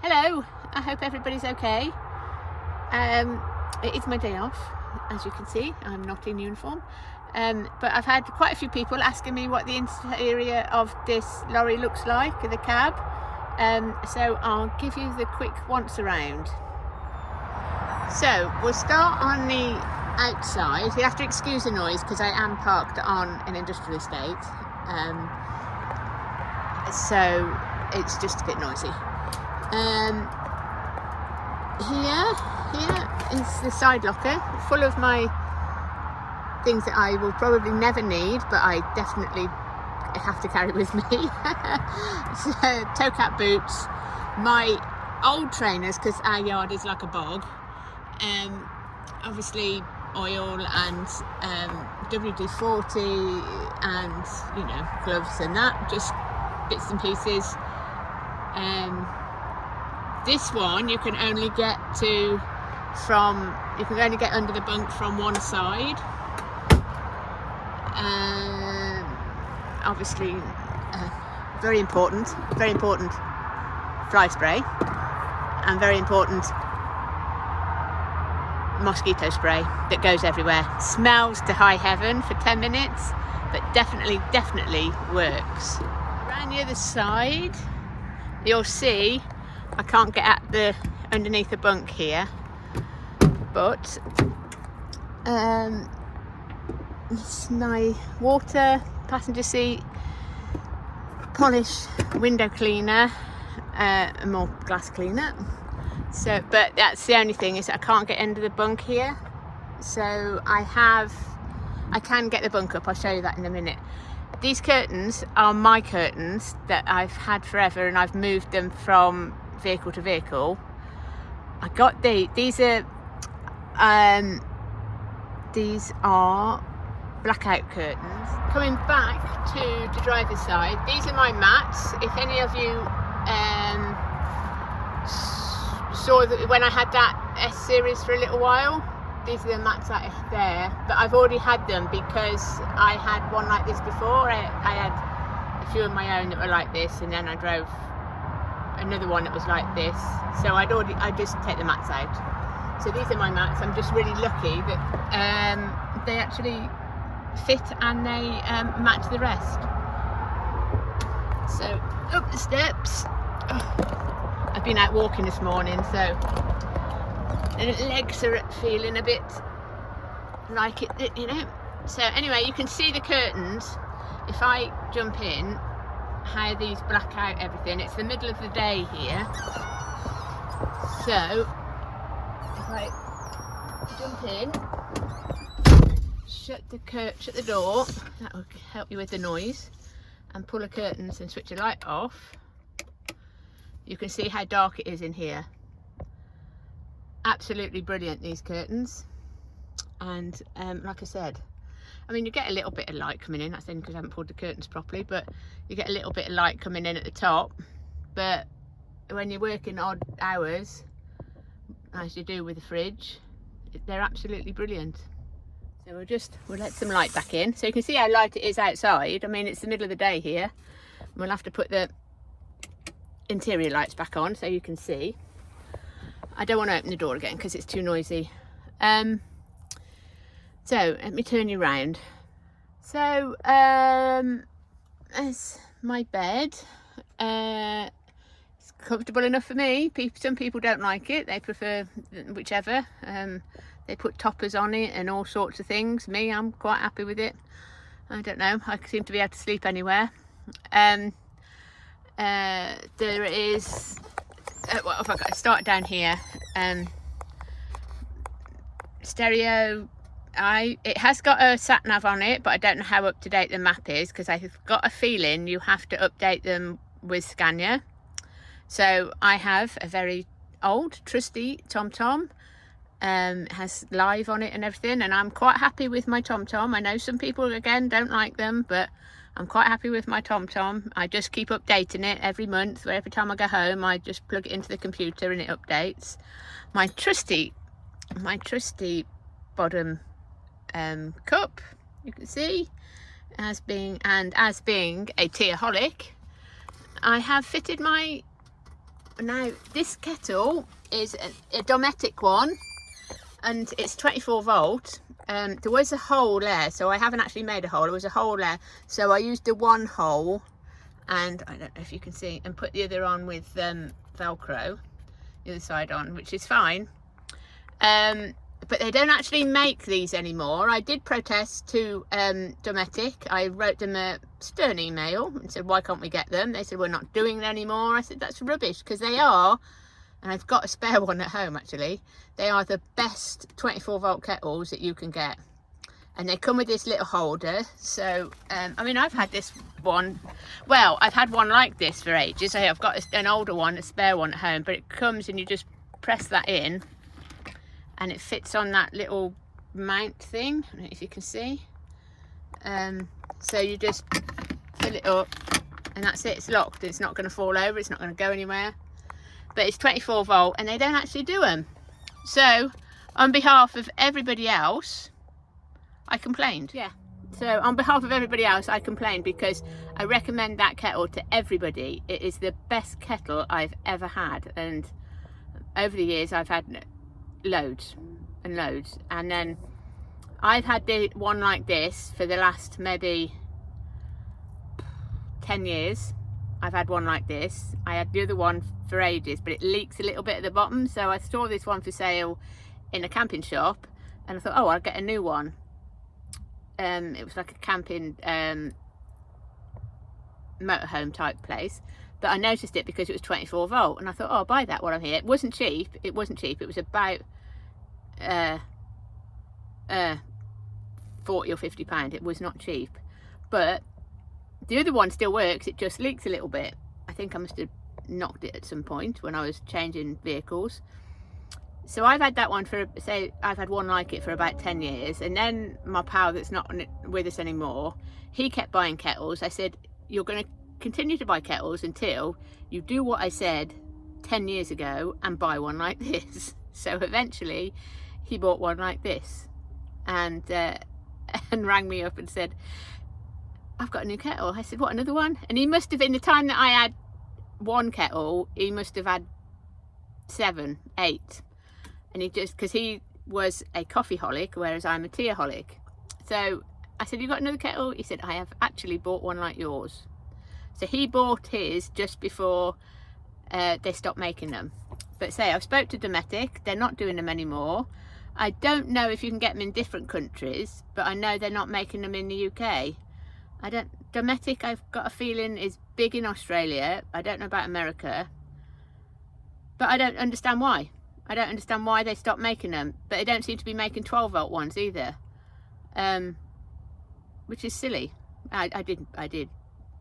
Hello, I hope everybody's okay. It is my day off, as you can see. I'm not in uniform, but I've had quite a few people asking me what the interior of this lorry looks like, the cab. So I'll give you the quick once around. So we'll start on the outside. You have to excuse the noise because I am parked on an industrial estate, so it's just a bit noisy. Here is the side locker full of my things that I will probably never need, but I definitely have to carry with me. So, toe cap boots, my old trainers, because our yard is like a bog, obviously oil and WD-40 and gloves and that, just bits and pieces. This one you can only get under the bunk from one side. Obviously very important fly spray and very important mosquito spray that goes everywhere. Smells to high heaven for 10 minutes, but definitely works. Around the other side you'll see I can't get at underneath the bunk here, but it's my water passenger seat polish window cleaner, more glass cleaner. So, but that's the only thing, is I can't get under the bunk here. So I can get the bunk up. I'll show you that in a minute. These curtains are my curtains that I've had forever, and I've moved them from vehicle to vehicle. I got these are blackout curtains. Coming back to the driver's side, these are my mats. If any of you saw that when I had that S series for a little while, these are the mats that are there, but I've already had them because I had one like this before. I had a few of my own that were like this, and then I drove another one that was like this, so I just take the mats out. So these are my mats. I'm just really lucky that they actually fit and they match the rest. So up the steps. I've been out walking this morning, so the legs are feeling a bit like it, So anyway, you can see the curtains. If I jump in, how these black out everything. It's the middle of the day here, so if I jump in, shut the door, that will help you with the noise, and pull the curtains and switch the light off, you can see how dark it is in here. Absolutely brilliant, these curtains. And like I said, I mean, you get a little bit of light coming in, that's then because I haven't pulled the curtains properly, but you get a little bit of light coming in at the top. But when you're working odd hours, as you do with the fridge, they're absolutely brilliant. So we'll let some light back in, so you can see how light it is outside. I mean, it's the middle of the day here. We'll have to put the interior lights back on so you can see. I don't want to open the door again because it's too noisy. So let me turn you round. So there's my bed. It's comfortable enough for me. Some people don't like it, they prefer whichever. They put toppers on it and all sorts of things. Me, I'm quite happy with it. I don't know, I seem to be able to sleep anywhere. There is what have I got? I start down here. Stereo. It has got a sat nav on it, but I don't know how up to date the map is, because I've got a feeling you have to update them with Scania. So I have a very old trusty TomTom. Has live on it and everything, and I'm quite happy with my TomTom. I know some people again don't like them, but I'm quite happy with my TomTom. I just keep updating it every month. Every time I go home, I just plug it into the computer and it updates. My trusty bottom cup, you can see, as being a teaholic, I have fitted my Now this kettle is a domestic one, and it's 24 volt. There was a hole there, so I haven't actually made a hole. There was a hole there, so I used the one hole, and I don't know if you can see, and put the other on with Velcro, the other side on, which is fine. But they don't actually make these anymore. I did protest to Dometic. I wrote them a stern email and said, why can't we get them? They said, we're not doing them anymore. I said, that's rubbish, because they are, and I've got a spare one at home actually, they are the best 24 volt kettles that you can get. And they come with this little holder. So, I mean, I've had this one, well, I've had one like this for ages. I've got an older one, a spare one at home, but it comes and you just press that in, and it fits on that little mount thing. I don't know if you can see. So you just fill it up, and that's it. It's locked. It's not going to fall over. It's not going to go anywhere. But it's 24 volt, and they don't actually do them. So, on behalf of everybody else, I complained. Yeah. So, on behalf of everybody else, I complained, because I recommend that kettle to everybody. It is the best kettle I've ever had, and over the years I've had loads and loads, and then I've had the one like this for the last maybe 10 years. I've had one like this. I had the other one for ages, but it leaks a little bit at the bottom, so I saw this one for sale in a camping shop, and I thought, oh, I'll get a new one. It was like a camping motorhome type place, but I noticed it because it was 24 volt, and I thought, oh, I'll buy that while I'm here. It wasn't cheap. It wasn't cheap. It was about 40 or 50 pound. It was not cheap, but the other one still works. It just leaks a little bit. I think I must have knocked it at some point when I was changing vehicles. So I've had that one for, say, I've had one like it for about 10 years, and then my pal that's not with us anymore, he kept buying kettles. I said, you're going to continue to buy kettles until you do what I said 10 years ago and buy one like this. So eventually he bought one like this, and rang me up and said, I've got a new kettle. I said, what, another one? And he must have, in the time that I had one kettle, he must have had 7, 8. And he just, because he was a coffeeholic, whereas I'm a teaholic. So I said, you got another kettle? He said, I have actually bought one like yours. So he bought his just before they stopped making them. But say, I've spoke to Dometic, they're not doing them anymore. I don't know if you can get them in different countries, but I know they're not making them in the UK. Dometic, I've got a feeling, is big in Australia. I don't know about America, but I don't understand why. I don't understand why they stopped making them, but they don't seem to be making 12 volt ones either, which is silly. I did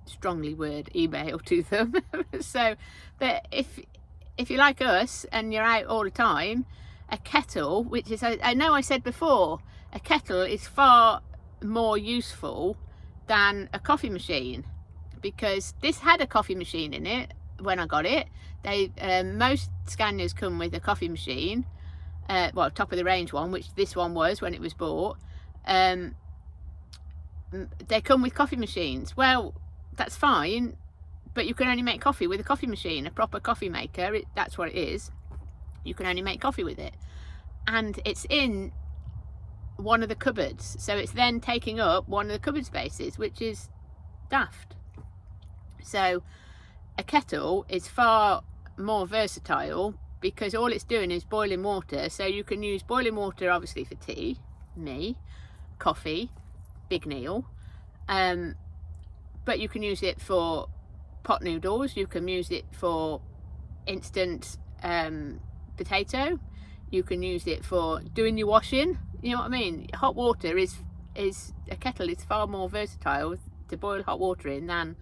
strongly word email to them. So, but if you're like us and you're out all the time, a kettle, which is, I know I said before, a kettle is far more useful than a coffee machine, because this had a coffee machine in it when I got it. They most Scanias come with a coffee machine, well, top of the range one, which this one was when it was bought. They come with coffee machines. Well, that's fine, but you can only make coffee with a coffee machine. A proper coffee maker, that's what it is. You can only make coffee with it, and it's in one of the cupboards, so it's then taking up one of the cupboard spaces, which is daft. So a kettle is far more versatile, because all it's doing is boiling water. So you can use boiling water obviously for tea, me, coffee, Big Neil, but you can use it for pot noodles, you can use it for instant potato, you can use it for doing your washing. You know what I mean? Hot water is a kettle is far more versatile to boil hot water in than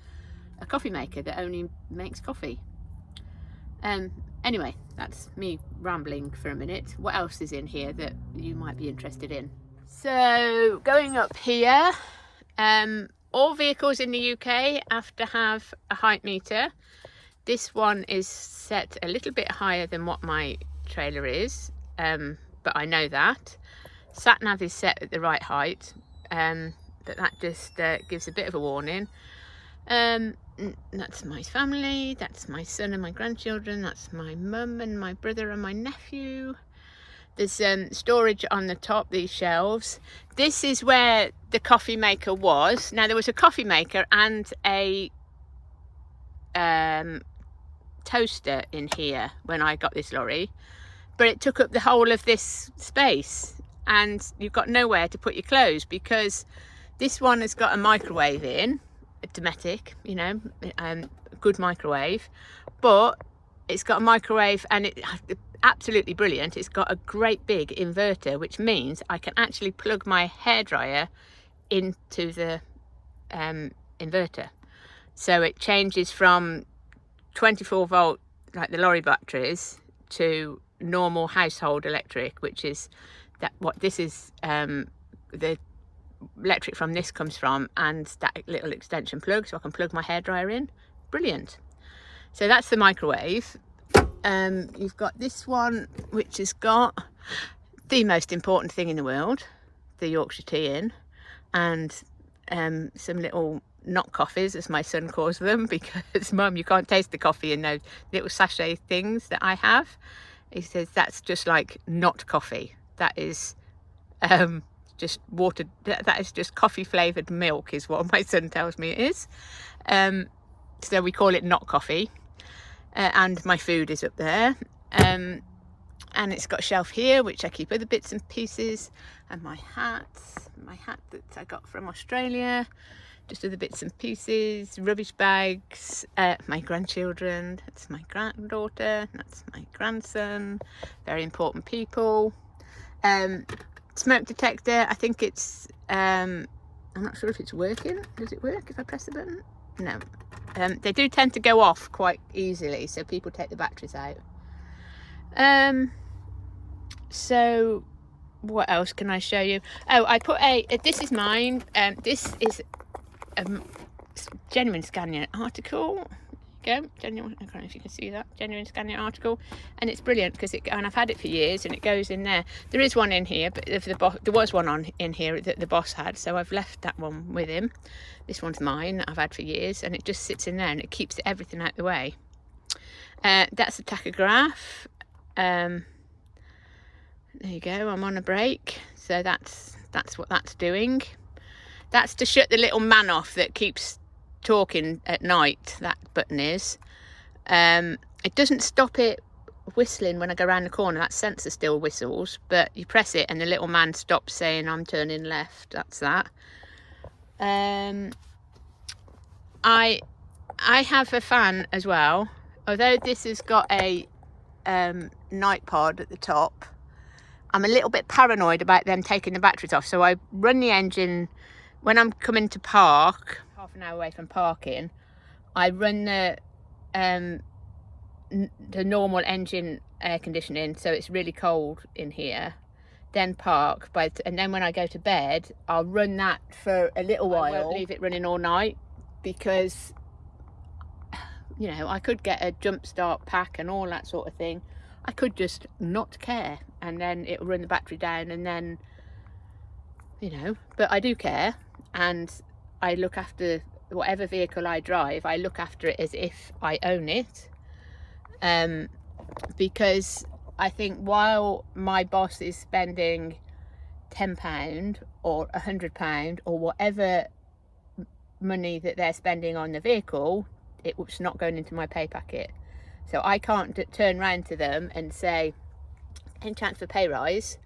a coffee maker that only makes coffee. Anyway, that's me rambling for a minute. What else is in here that you might be interested in? So going up here, all vehicles in the UK have to have a height meter. This one is set a little bit higher than what my trailer is, but I know that. Sat nav is set at the right height, but that just gives a bit of a warning. That's my family, that's my son and my grandchildren, that's my mum and my brother and my nephew. There's storage on the top, these shelves. This is where the coffee maker was. Now there was a coffee maker and a toaster in here when I got this lorry, but it took up the whole of this space, and you've got nowhere to put your clothes, because this one has got a microwave in, a Dometic, you know, good microwave, but it's got a microwave, and it absolutely brilliant. It's got a great big inverter, which means I can actually plug my hairdryer into the inverter, so it changes from 24 volt like the lorry batteries to normal household electric, which is that what this is. The electric from this comes from, and that little extension plug, so I can plug my hairdryer in. Brilliant. So that's the microwave. You've got this one, which has got the most important thing in the world, the Yorkshire tea in, and some little not coffees, as my son calls them, because Mum, you can't taste the coffee in those little sachet things that I have. He says that's just like not coffee. That is just water. That is just coffee flavoured milk, is what my son tells me it is. So we call it not coffee. And my food is up there. And it's got a shelf here, which I keep other bits and pieces, and my hat that I got from Australia, just other bits and pieces, rubbish bags, my grandchildren, that's my granddaughter, that's my grandson, very important people. Smoke detector, I think it's, I'm not sure if it's working. Does it work if I press the button? No. They do tend to go off quite easily, so people take the batteries out. So what else can I show you? Oh, I put this is mine. This is a genuine Scania article. Go, genuine. I don't know if you can see that, genuine Scania article, and it's brilliant because and I've had it for years, and it goes in there. There is one in here, but there was one in here that the boss had, so I've left that one with him. This one's mine that I've had for years, and it just sits in there, and it keeps everything out the way. That's the tachograph. There you go. I'm on a break, so that's what that's doing. That's to shut the little man off that keeps talking at night. That button is. It doesn't stop it whistling when I go around the corner. That sensor still whistles, but you press it and the little man stops saying I'm turning left. That's that. I have a fan as well, although this has got a night pod at the top. I'm a little bit paranoid about them taking the batteries off, so I run the engine when I'm coming to park, half an hour away from parking. I run the normal engine air conditioning, so it's really cold in here, then park, and then when I go to bed I'll run that for a little while. I won't leave it running all night, because you know, I could get a jump start pack and all that sort of thing. I could just not care, and then it'll run the battery down, and then, you know, but I do care, and I look after whatever vehicle I drive. I look after it as if I own it, because I think while my boss is spending £10 or £100 or whatever money that they're spending on the vehicle, it's not going into my pay packet. So I can't turn around to them and say, any chance for pay rise?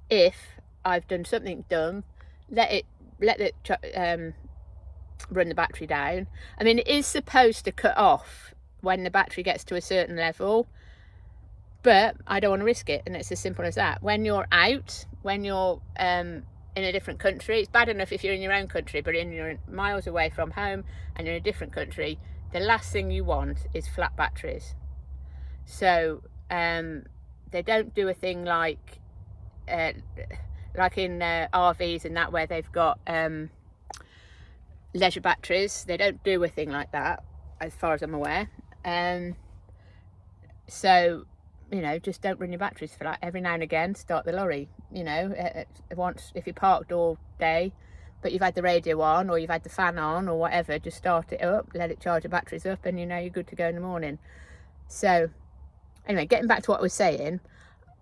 If I've done something dumb, let it run the battery down. I mean, it is supposed to cut off when the battery gets to a certain level, but I don't want to risk it, and it's as simple as that. When you're out, when you're in a different country, it's bad enough if you're in your own country, but you're miles away from home and you're in a different country, the last thing you want is flat batteries. So they don't do a thing like in RVs and that, where they've got leisure batteries. They don't do a thing like that, as far as I'm aware. So, you know, just don't run your batteries for that. Every now and again, start the lorry. You know, once, if you're parked all day, but you've had the radio on or you've had the fan on or whatever, just start it up, let it charge the batteries up, and you know you're good to go in the morning. So anyway, getting back to what I was saying,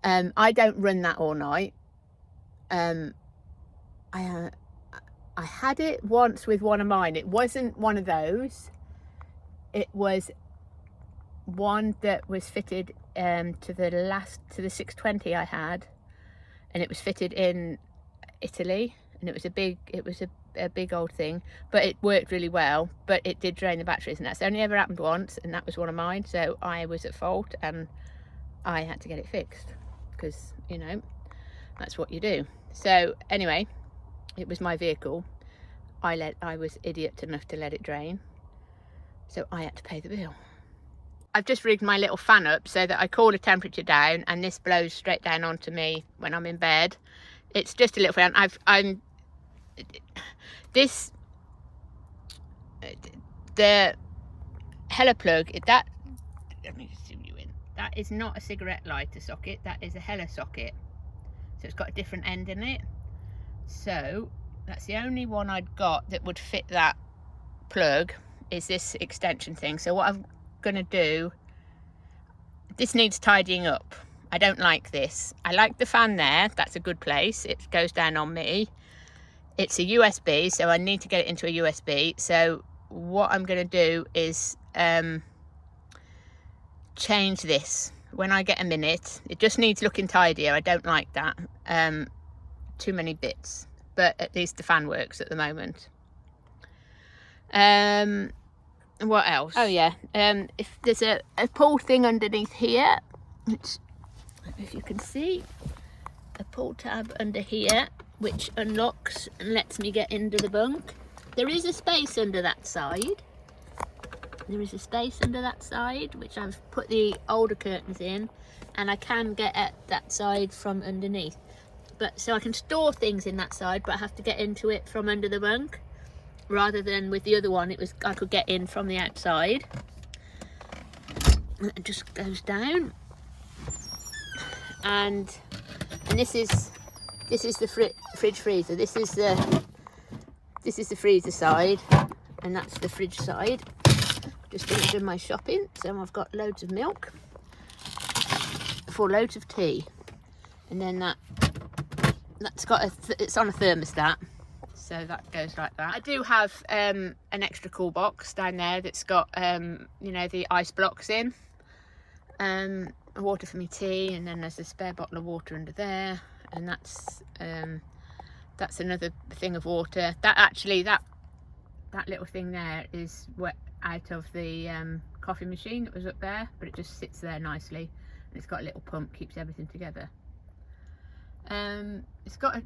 I don't run that all night. I had it once with one of mine. It wasn't one of those. It was one that was fitted to the 620 I had, and it was fitted in Italy, and it was a big old thing, but it worked really well, but it did drain the batteries, and that's only ever happened once, and that was one of mine. So I was at fault and I had to get it fixed, because you know that's what you do. So anyway, it was my vehicle. I was idiot enough to let it drain, so I had to pay the bill. I've just rigged my little fan up so that I cool the temperature down, and this blows straight down onto me when I'm in bed. It's just a little fan. The hella plug, that, let me zoom you in, that is not a cigarette lighter socket, that is a hella socket. So it's got a different end in it. So that's the only one I'd got that would fit that plug, is this extension thing. So what I'm gonna do, this needs tidying up. I don't like this. I like the fan there, that's a good place, it goes down on me. It's a USB, so I need to get it into a USB. So what I'm going to do is change this when I get a minute. It just needs looking tidier. I don't like that. Too many bits, but at least the fan works at the moment. What else? Oh yeah, if there's a pull thing underneath here, which, if you can see, a pull tab under here, which unlocks and lets me get into the bunk. There is a space under that side. There is a space under that side, which I've put the older curtains in, and I can get at that side from underneath. But so I can store things in that side, but I have to get into it from under the bunk, rather than with the other one, I could get in from the outside. It just goes down, and this is the fridge freezer. This is the freezer side, and that's the fridge side. Just finished doing my shopping, so I've got loads of milk for loads of tea, and then that's got it's on a thermostat, so that goes like that. I do have an extra cool box down there that's got you know, the ice blocks in, water for me tea, and then there's a spare bottle of water under there, and that's another thing of water. That little thing there is wet out of the coffee machine that was up there, but it just sits there nicely, and it's got a little pump, keeps everything together. It's got a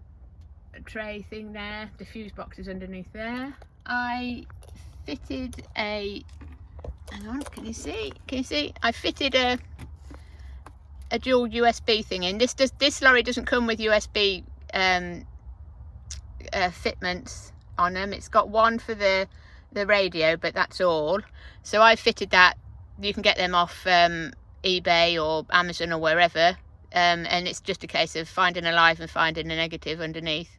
tray thing there, the fuse box is underneath there. I fitted hang on, can you see? I fitted a dual USB thing in. This lorry doesn't come with USB fitments on them. It's got one for the radio, but that's all. So I fitted that. You can get them off eBay or Amazon or wherever, and it's just a case of finding a live and finding a negative underneath,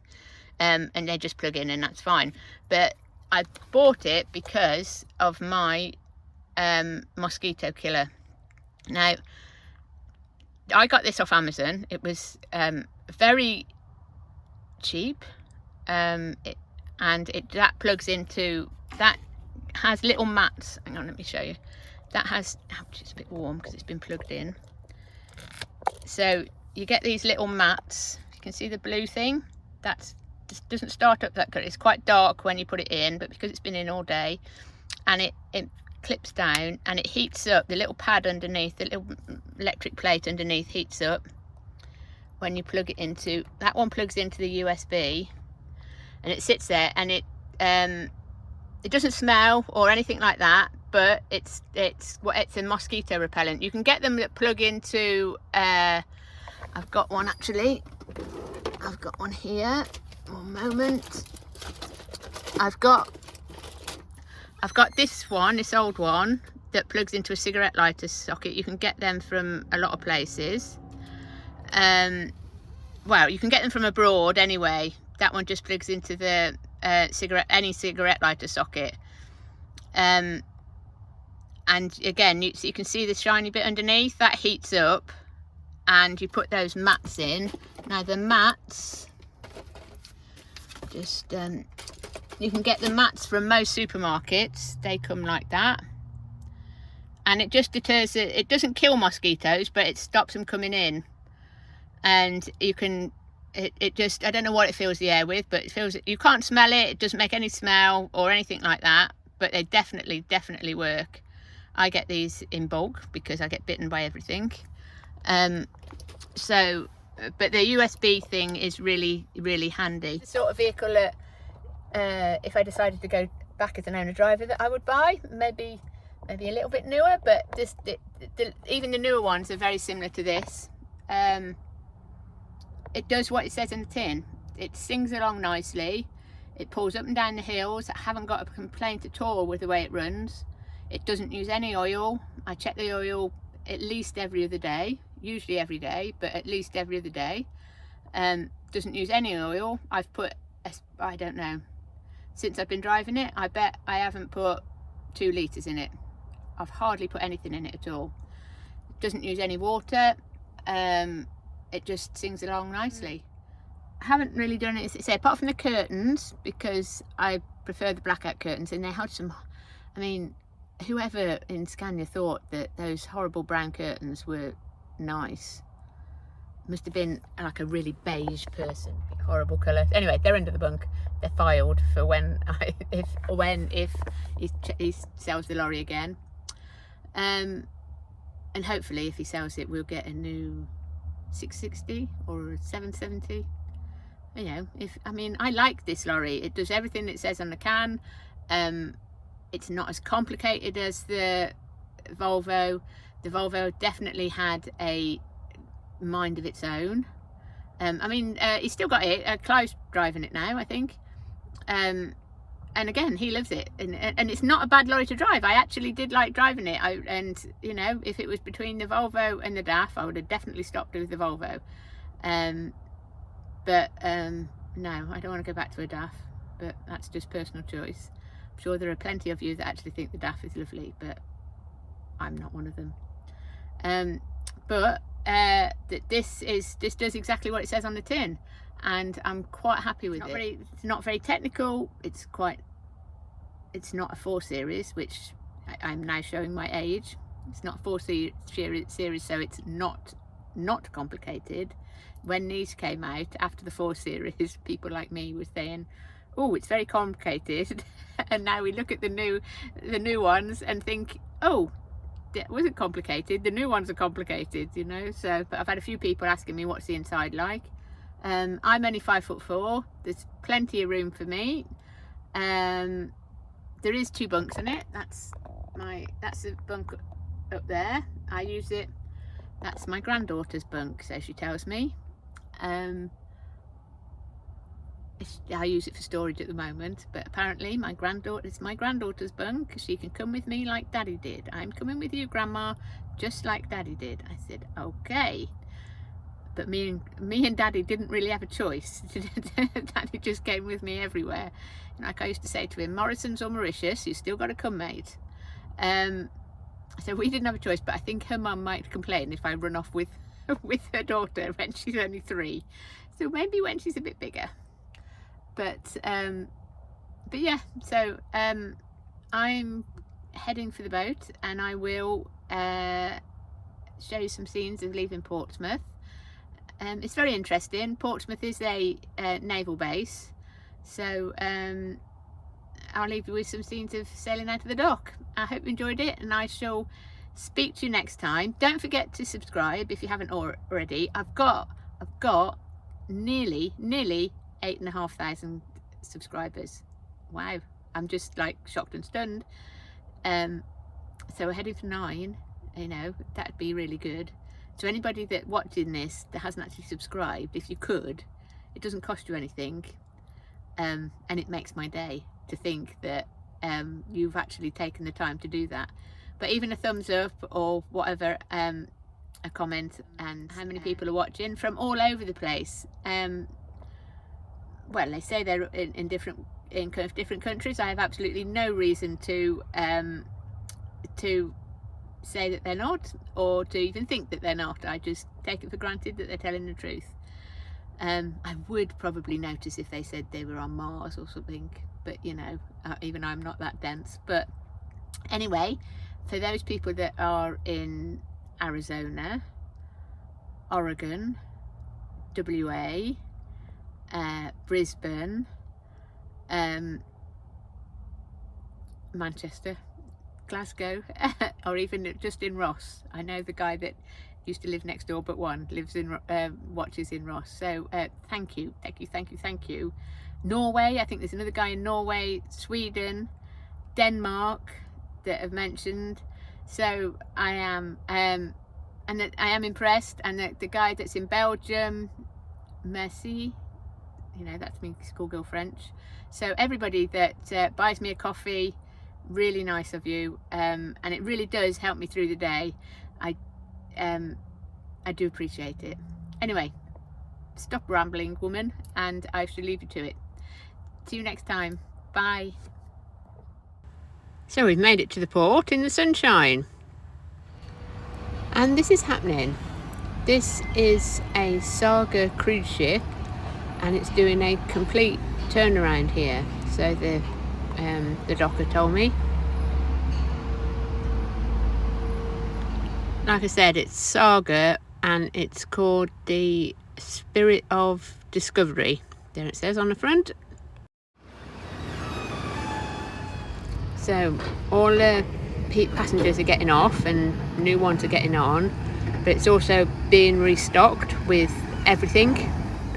and they just plug in, and that's fine. But I bought it because of my mosquito killer. Now, I got this off Amazon. It was very cheap, that plugs into, that has little mats. Hang on, let me show you. That has, ouch, it's a bit warm because it's been plugged in. So you get these little mats. You can see the blue thing. That just doesn't start up that good. It's quite dark when you put it in, but because it's been in all day, and it clips down and it heats up. The little pad underneath, the little electric plate underneath heats up when you plug it into, that one plugs into the USB, and it sits there, and it doesn't smell or anything like that, but it's a mosquito repellent. You can get them that plug into I've got one actually. I've got one here. One moment. I've got this one, this old one, that plugs into a cigarette lighter socket. You can get them from a lot of places. Well, you can get them from abroad anyway. That one just plugs into the any cigarette lighter socket. And again, you can see the shiny bit underneath that heats up, and you put those mats in. Now the mats, just you can get the mats from most supermarkets. They come like that, and it just deters it doesn't kill mosquitoes, but it stops them coming in. And you can it just, I don't know what it fills the air with, but it feels, you can't smell it, it doesn't make any smell or anything like that, but they definitely work. I get these in bulk because I get bitten by everything. So but the USB thing is really handy. The sort of vehicle that if I decided to go back as an owner driver, that I would buy. Maybe a little bit newer, but even the newer ones are very similar to this. It does what it says in the tin. It sings along nicely. It pulls up and down the hills. I haven't got a complaint at all with the way it runs. It doesn't use any oil. I check the oil at least every other day, usually every day, but at least every other day. Doesn't use any oil. I've put, I don't know, since I've been driving it, I bet I haven't put 2 litres in it. I've hardly put anything in it at all. It doesn't use any water. It just sings along nicely. I haven't really done it, as apart from the curtains, because I prefer the blackout curtains, and they had some, I mean, whoever in Scania thought that those horrible brown curtains were nice must have been like a really beige person. Horrible colour. Anyway, they're under the bunk. They're filed for when if he sells the lorry again. And hopefully if he sells it, we'll get a new 660 or a 770. You know, I mean, I like this lorry. It does everything it says on the can. It's not as complicated as the Volvo. The Volvo definitely had a mind of its own. I mean, he's still got it. Clive's driving it now, I think. And again, he loves it, and it's not a bad lorry to drive. I actually did like driving it. And you know, if it was between the Volvo and the DAF, I would have definitely stopped with the Volvo. But no, I don't want to go back to a DAF, but that's just personal choice. I'm sure there are plenty of you that actually think the DAF is lovely, but I'm not one of them. But this does exactly what it says on the tin, and I'm quite happy with it. It's not very technical. It's not a 4 series, which I'm now showing my age. It's not a 4 series, so it's not complicated. When these came out after the 4 series, people like me were saying, oh, it's very complicated. And now we look at the new ones and think, oh, it wasn't complicated. The new ones are complicated, you know. So, but I've had a few people asking me what's the inside like. I'm only 5'4". There's plenty of room for me. There is 2 bunks in it. That's a bunk up there. I use it. That's my granddaughter's bunk, so she tells me. I use it for storage at the moment, but apparently it's my granddaughter's bunk. She can come with me like Daddy did. I'm coming with you, Grandma, just like Daddy did. I said, okay. But me and Daddy didn't really have a choice. Daddy just came with me everywhere. And like I used to say to him, Morrison's or Mauritius, you still got to come, mate. So we didn't have a choice, but I think her mum might complain if I run off with her daughter when she's only 3. So maybe when she's a bit bigger. But yeah, so I'm heading for the boat, and I will show you some scenes of leaving Portsmouth. It's very interesting. Portsmouth is a naval base, so I'll leave you with some scenes of sailing out of the dock. I hope you enjoyed it, and I shall speak to you next time. Don't forget to subscribe if you haven't already. I've got nearly 8,500 subscribers. Wow, I'm just like shocked and stunned. So we're heading for 9. You know, that'd be really good. So anybody that watching this that hasn't actually subscribed, if you could, it doesn't cost you anything, and it makes my day to think that you've actually taken the time to do that. But even a thumbs up or whatever, a comment, and how many people are watching from all over the place. Well, they say they're in different in different countries. I have absolutely no reason to say that they're not, or to even think that they're not. I just take it for granted that they're telling the truth. I would probably notice if they said they were on Mars or something, but you know, even I'm not that dense. But anyway, for those people that are in Arizona, Oregon, WA, Brisbane, Manchester, Glasgow, or even just in Ross. I know the guy that used to live next door but one lives in watches in Ross. So thank you. Norway, I think there's another guy in Norway, Sweden, Denmark that have mentioned. So I am and that I am impressed. And the guy that's in Belgium, Merci, you know, that's me schoolgirl French. So everybody that buys me a coffee, really nice of you, and it really does help me through the day. I do appreciate it. Anyway, stop rambling, woman, and I shall leave you to it. See you next time. Bye. So we've made it to the port in the sunshine, and this is happening. This is a Saga cruise ship, and it's doing a complete turnaround here. So the docker told me. Like I said, it's Saga, and it's called the Spirit of Discovery. There it says on the front. So all the passengers are getting off and new ones are getting on, but it's also being restocked with everything,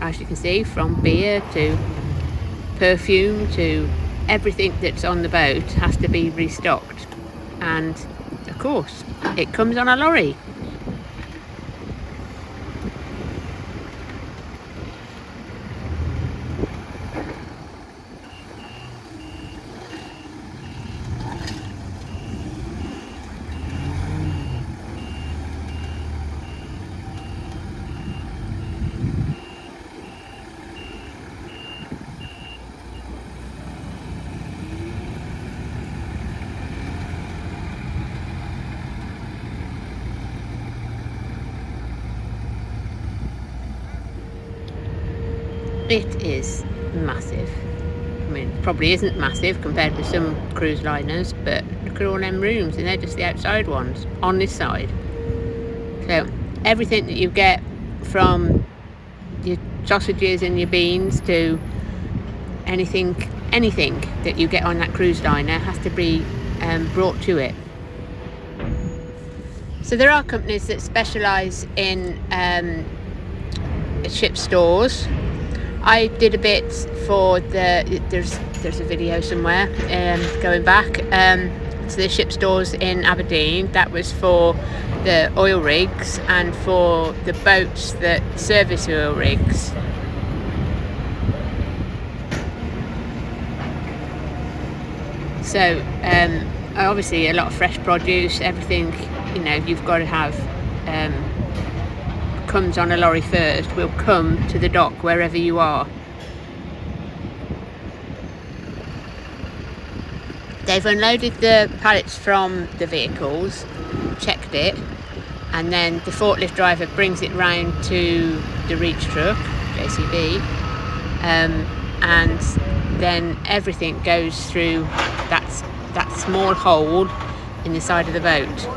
as you can see, from beer to perfume to everything that's on the boat has to be restocked. And of course it comes on a lorry. It is massive. I mean, it probably isn't massive compared with some cruise liners, but look at all them rooms, and they're just the outside ones on this side. So everything that you get, from your sausages and your beans to anything that you get on that cruise liner has to be brought to it. So there are companies that specialise in ship stores. I did a bit for there's a video somewhere going back to the ship stores in Aberdeen. That was for the oil rigs and for the boats that service the oil rigs. So obviously a lot of fresh produce, everything, you know, you've got to have comes on a lorry first, will come to the dock wherever you are. They've unloaded the pallets from the vehicles, checked it, and then the forklift driver brings it round to the reach truck, JCB, and then everything goes through that small hole in the side of the boat.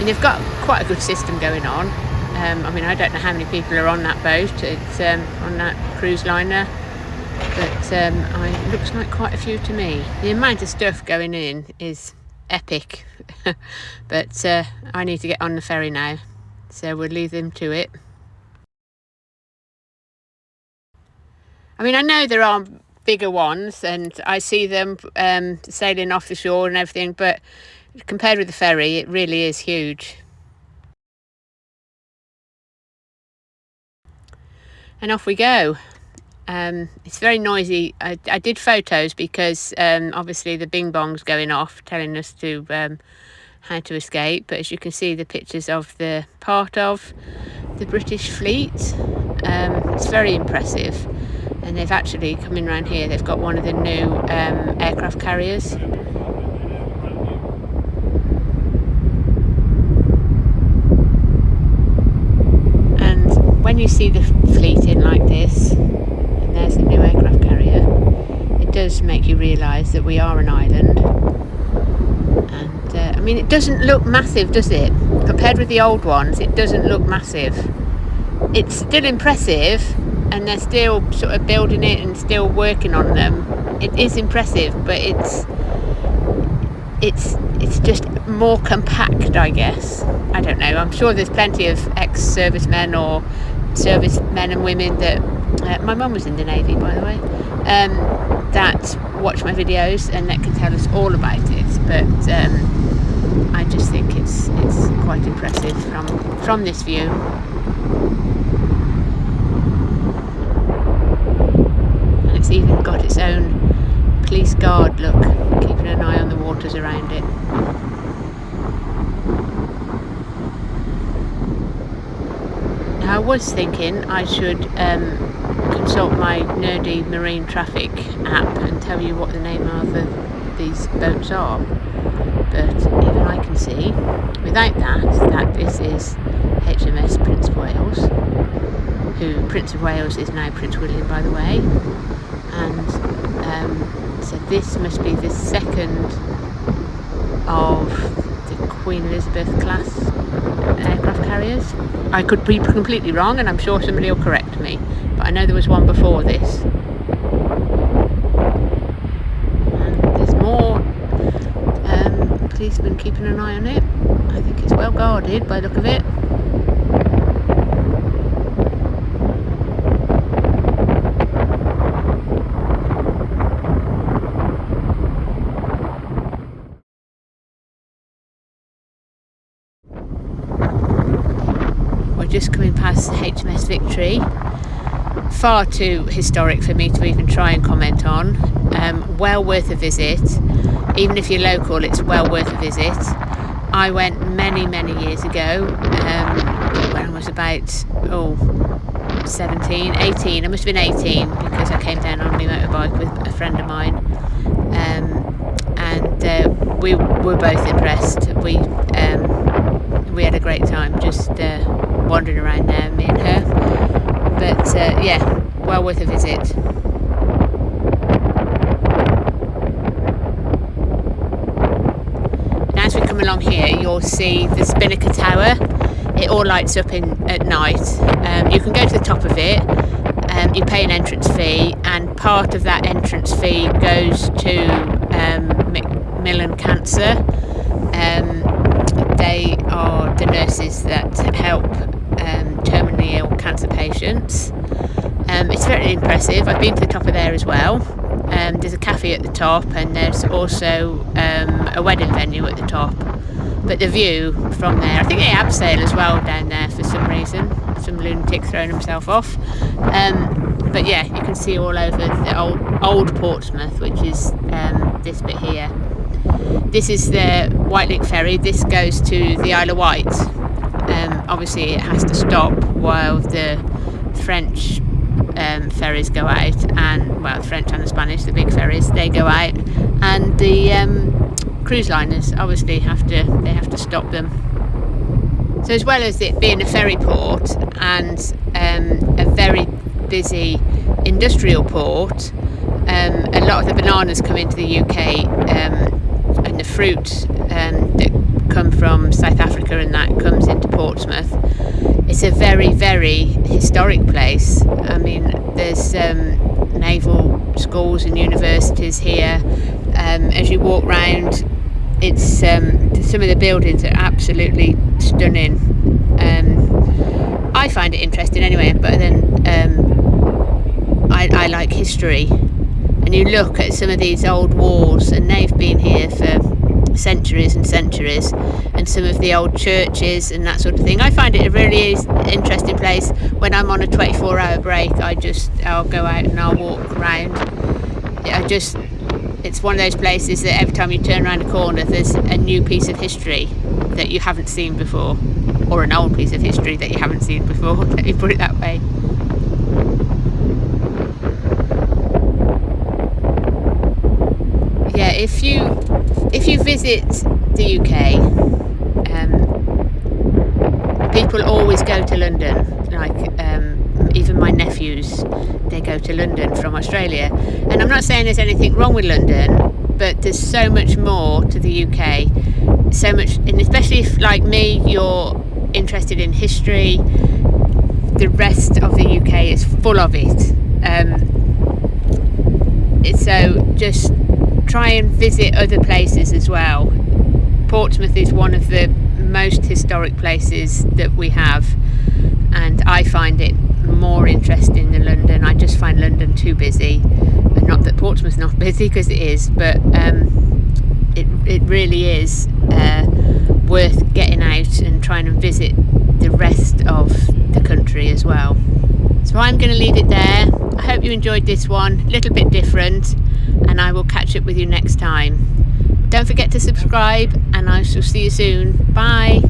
And they've got quite a good system going on. I mean, I don't know how many people are on that boat. It's on that cruise liner, but it looks like quite a few to me. The amount of stuff going in is epic. But I need to get on the ferry now, so we'll leave them to it. I mean, I know there are bigger ones and I see them sailing off the shore and everything, but compared with the ferry, it really is huge. And off we go. It's very noisy. I did photos because obviously the bing bong's going off telling us to how to escape, but as you can see, the pictures of the part of the British fleet, it's very impressive. And they've actually coming around here, they've got one of the new aircraft carriers. And when you see the fleet in like this, and there's the new aircraft carrier, it does make you realise that we are an island. And I mean, it doesn't look massive, does it? Compared with the old ones, it doesn't look massive. It's still impressive, and they're still sort of building it and still working on them. It is impressive, but it's just more compact, I guess. I don't know. I'm sure there's plenty of ex-servicemen or servicemen and women that my mum was in the Navy, by the way, that watch my videos and that can tell us all about it. But I just think it's quite impressive from this view. It's even got its own police guard, look, keeping an eye on the waters around it. Now I was thinking I should consult my nerdy marine traffic app and tell you what the name of these boats are, but even I can see without that this is HMS Prince of Wales, who Prince of Wales is now Prince William, by the way. And so this must be the second of the Queen Elizabeth class aircraft carriers. I could be completely wrong, and I'm sure somebody will correct me, but I know there was one before this. And there's more policemen keeping an eye on it. I think it's well guarded by the look of it. Just coming past HMS Victory, far too historic for me to even try and comment on. Well worth a visit. Even if you're local, it's well worth a visit. I went many years ago, when I was about 17, 18. I must have been 18 because I came down on my motorbike with a friend of mine, and we were both impressed. We had a great time just wandering around there, me and her. But yeah, well worth a visit. Now as we come along here, you'll see the Spinnaker Tower. It all lights up at night. You can go to the top of it. You pay an entrance fee, and part of that entrance fee goes to Macmillan Cancer. They are the nurses that help terminally ill cancer patients. It's very impressive. I've been to the top of there as well. There's a cafe at the top, and there's also a wedding venue at the top. But the view from there, I think they abseil as well down there for some reason. Some lunatic throwing himself off. But yeah, you can see all over the old Portsmouth, which is this bit here. This is the White Link ferry. This goes to the Isle of Wight. Obviously it has to stop while the French ferries go out, and well, the French and the Spanish, the big ferries, they go out, and the cruise liners obviously have to stop them. So as well as it being a ferry port and a very busy industrial port, a lot of the bananas come into the UK, and the fruit that come from South Africa and that comes into Portsmouth. it's a very, very historic place. I mean, there's naval schools and universities here. As you walk round, it's some of the buildings are absolutely stunning. I find it interesting anyway, but then I like history, and you look at some of these old walls, and they've been here for centuries and centuries, and some of the old churches and that sort of thing. I find it a really interesting place. When I'm on a 24-hour break, I'll go out and I'll walk around. It's one of those places that every time you turn around a corner, there's a new piece of history that you haven't seen before, or an old piece of history that you haven't seen before. Let me put it that way. Yeah, if you visit the UK, people always go to London. Like even my nephews, they go to London from Australia. And I'm not saying there's anything wrong with London, but there's so much more to the UK. So much, and especially if, like me, you're interested in history, the rest of the UK is full of it. So just try and visit other places as well. Portsmouth is one of the most historic places that we have, and I find it more interesting than London. I just find London too busy, and not that Portsmouth's not busy, because it is, but it really is worth getting out and trying to visit the rest of the country as well. So I'm going to leave it there. I hope you enjoyed this one, a little bit different, and I will catch up with you next time. Don't forget to subscribe, and I shall see you soon. Bye.